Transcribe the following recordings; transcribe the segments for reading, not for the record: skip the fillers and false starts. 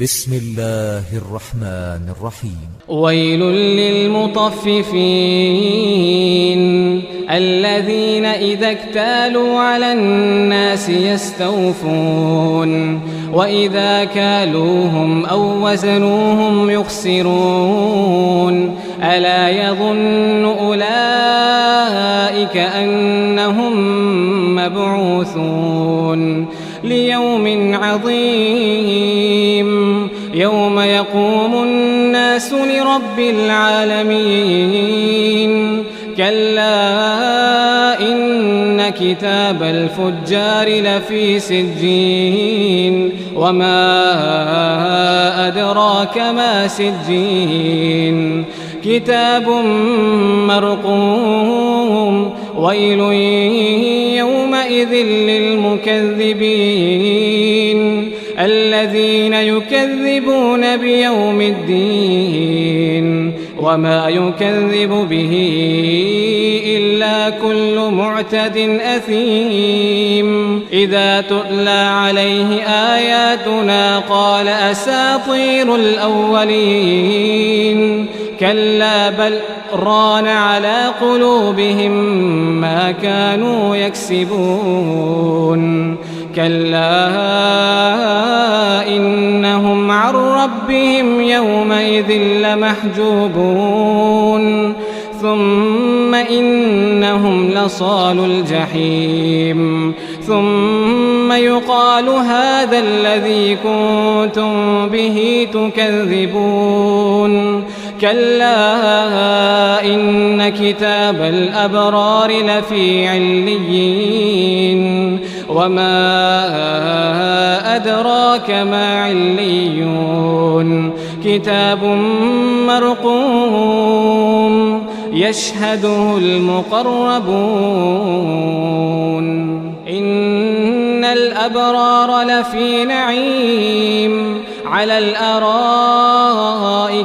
بسم الله الرحمن الرحيم. ويل للمطففين الذين إذا اكتالوا على الناس يستوفون وإذا كالوهم أو وزنوهم يخسرون ألا يظن أولئك أنهم مبعوثون ليوم عظيم يوم يقوم الناس لرب العالمين كلا إن كتاب الفجار لفي سجين وما أدراك ما سجين كتاب مرقوم ويل يومئذ للمكذبين الذين يكذبون بيوم الدين وما يكذب به إلا كل معتد أثيم إذا تتلى عليه آياتنا قال أساطير الأولين كلا بل ران على قلوبهم ما كانوا يكسبون كلا إنهم عن ربهم يومئذ لمحجوبون ثم إنهم لصالو الجحيم ثم يقال هذا الذي كنتم به تكذبون كلا إن كتاب الأبرار لفي عليين وما أدراك ما عليون كتاب مرقوم يشهده المقربون إن الأبرار لفي نعيم على الأرائك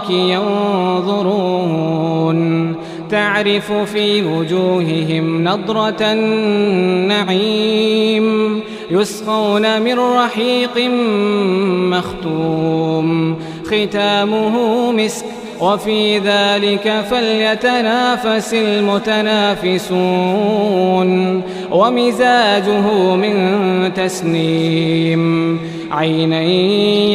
ينظرون تعرف في وجوههم نضرة النعيم يسقون من رحيق مختوم ختامه مسك وفي ذلك فليتنافس المتنافسون ومزاجه من تسنيم عينا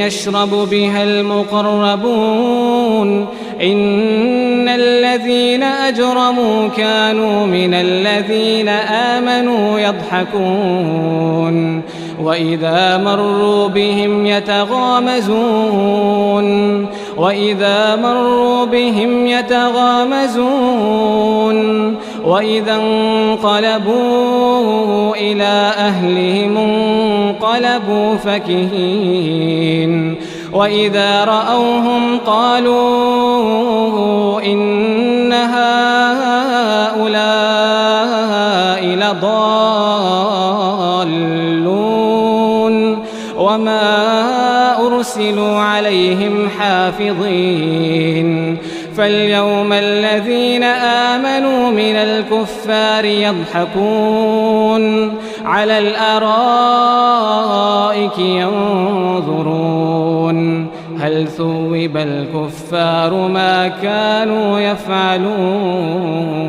يشرب بها المقربون إن الذين أجرموا كانوا من الذين آمنوا يضحكون وإذا مروا بهم يتغامزون وإذا انقلبوا إلى أهلهم انقلبوا فكهين وإذا رأوهم قالوا إن هؤلاء لضالون وما أرسلوا عليهم حافظين فاليوم الذين آمنوا من الكفار يضحكون على الأرائك ينظرون هل ثوب الكفار ما كانوا يفعلون